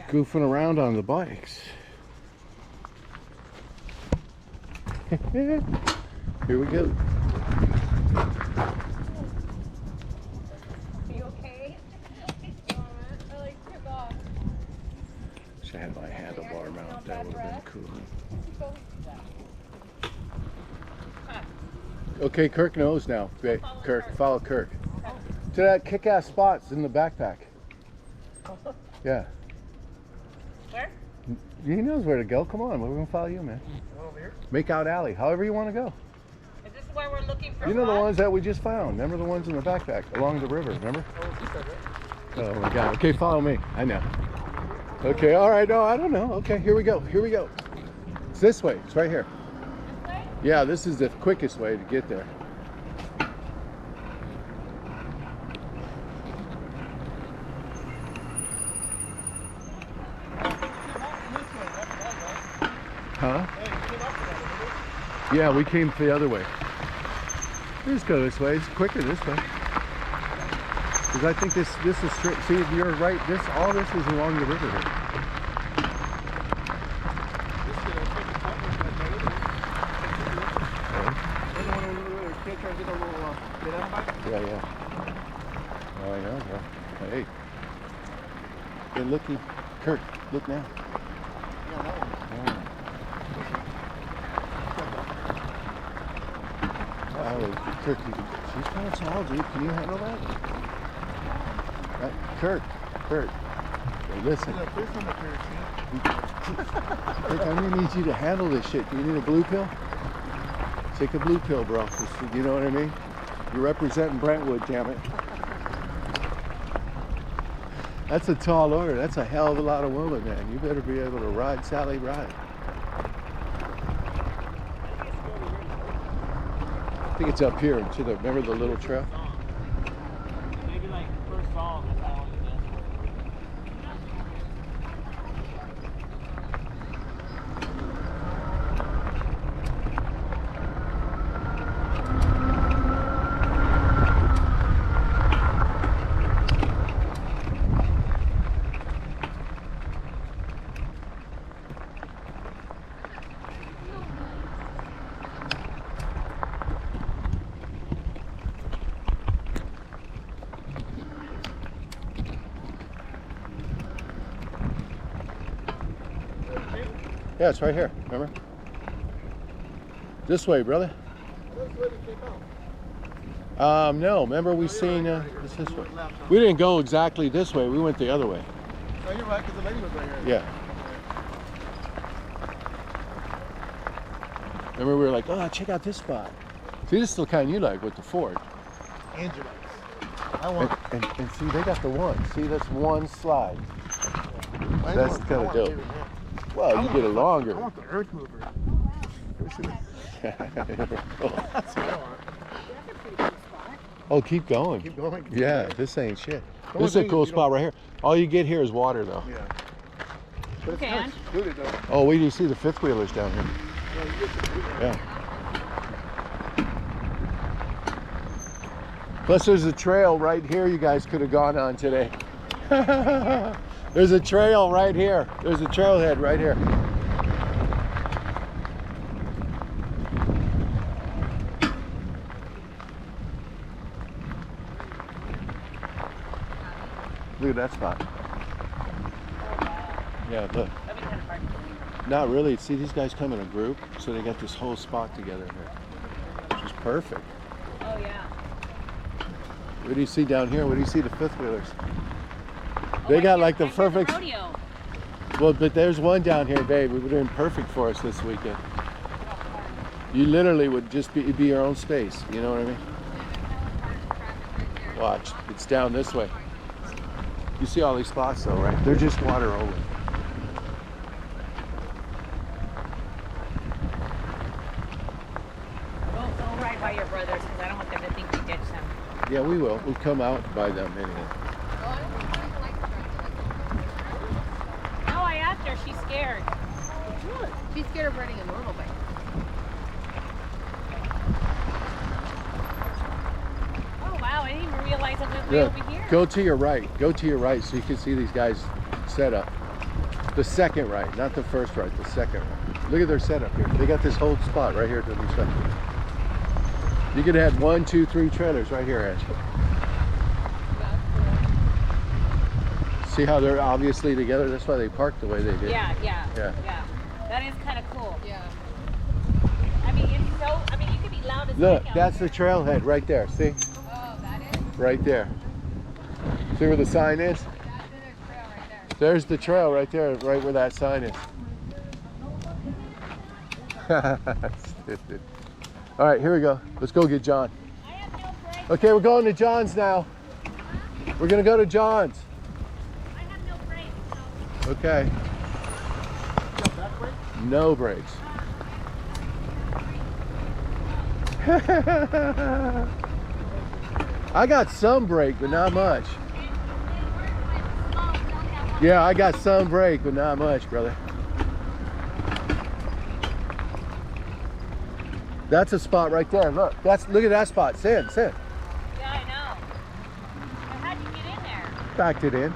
goofing around on the bikes. Here we go. Are you okay? I like took off. Wish I had my handlebar mount. That would have been cool. Okay, Kirk knows now. Kirk, follow Kirk. To that kick-ass spots in the backpack. Yeah. Where? He knows where to go. Come on, we're gonna follow you, man. Over here? Make out alley, however you want to go. Is this where we're looking for? You know the spots? ones that we just found. Remember the ones in the backpack along the river? Remember? Oh, you said that. Oh my God. Okay, follow me. I know. Okay. All right. No, I don't know. Okay, here we go. Here we go. It's this way. It's right here. This way? Yeah, this is the quickest way to get there. Huh? Yeah, we came the other way. Let's go this way. It's quicker this way. Because I think this is straight. See, you're right. All this is along the river here. Yeah, yeah. Oh, I know, bro. Hey. Hey, looky. Kirk, look now. Kirk, she's kind of tall, dude. Can you handle that? Kirk, hey, listen. Kirk, I'm gonna need you to handle this shit. Do you need a blue pill? Take a blue pill, bro. You know what I mean? You're representing Brentwood, damn it. That's a tall order. That's a hell of a lot of woman, man. You better be able to ride, Sally, ride. I think it's up here to the, remember the little trail? Maybe like first song. Yeah, it's right here, remember? This way, brother. No, remember we seen, it's this way. We didn't go exactly this way, we went the other way. Oh, you're right, because the lady was right here. Yeah. Remember we were like, oh, check out this spot. See, this is the kind you like with the Ford. Andrew likes. I want. And see, they got the one. See, that's one slide. That's kind of dope. Well, you get it longer. I want the earth mover. That's what I want. Oh, keep going. Keep going. Yeah, this ain't shit. This is a cool spot right here. All you get here is water, though. Yeah. But it's Okay. kind of secluded, though. Oh, wait, you see the fifth wheelers down here. Yeah. Plus, there's a trail right here you guys could have gone on today. There's a trail right here. There's a trailhead right here. Look at that spot. Yeah, look. Not really. See, these guys come in a group, so they got this whole spot together here, which is perfect. Oh, yeah. What do you see down here? What do you see the fifth wheelers? They got like the perfect. Rodeo. Well, but there's one down here, babe. It would have been perfect for us this weekend. You literally would just be your own space. You know what I mean? Watch, it's down this way. You see all these spots though, right? They're just water only. Don't ride by your brothers because I don't want them to think we ditched them. Yeah, we will. We'll come out by them anyway. No, I asked her. She's scared. She's scared of riding a normal bike. Oh, Wow, I didn't even realize it was way Look, over here. go to your right. Go to your right so you can see these guys set up. The second right, not the first right, the second right. Look at their setup here. They got this whole spot right here to themselves. You could have 1, 2, 3 trailers right here, Angie. See how they're obviously together? That's why they parked the way they did. Yeah. Yeah. That is kind of cool. Yeah. I mean, it's so, I mean, you could be loud as Look, heck out that's there. the trailhead right there. See? Oh, that is? Right there. See where the sign is? That's in their trail right there. There's the trail right there, right where that sign is. Stupid. All right, here we go. Let's go get John. I have no brakes. Okay, we're going to John's now. We're gonna go to John's. I have no brakes. So. Okay. No brakes. I got some brake, but not much. Yeah, I got some brake, but not much, brother. That's a spot right there. Look, look at that spot. Sand. Yeah, I know. But how'd you get in there? Backed it in.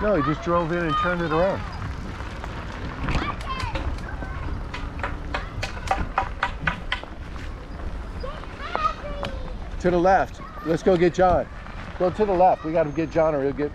No, he just drove in and turned it around. To the left. Let's go get John. Go to the left. We got to get John or he'll get